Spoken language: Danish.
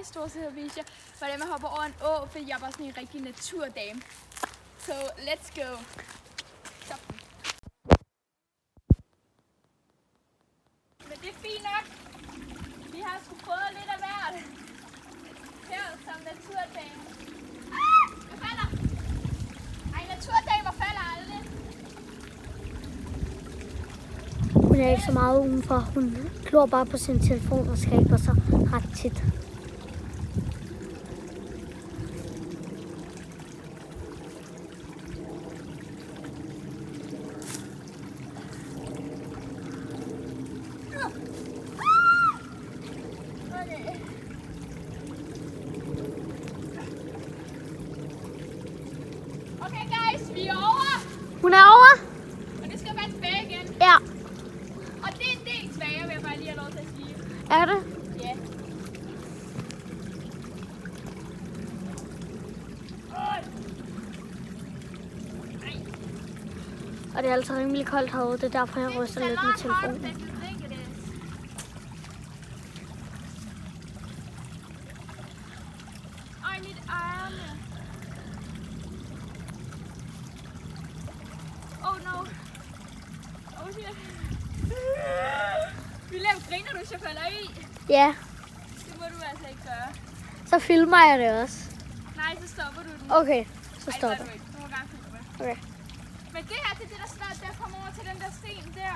stort set at vise jer, hvordan man hopper over en å, fordi jeg er bare sådan en rigtig naturdame. So, let's go. Stop. Men det er fint nok. Vi har sgu prøvet lidt af hvert. Her som naturdame. Jeg falder. Ej, naturdamer falder aldrig. Hun er ikke så meget udenfor. Hun glor bare på sin telefon og skaber sig ret tit. Okay guys, vi er over. Hun er over. Og det skal være tilbage igen. Ja. Og det er en del svagere, vil jeg bare lige have lov til at sige. Er det? Ja. Og det er altså rimelig koldt herude. Det er derfor, jeg ryster lidt med telefonen. Ej, mit arme. Oh no. Oh shit. William, griner du, hvis jeg falder i? Ja, Det må du altså ikke gøre. så filmer jeg det også. Nej, så stopper du den. Okay, så Ej, stopper det gør du ikke. Du må gerne filme. Okay. Men det her, det er det, der snart der kommer over til den der sten der.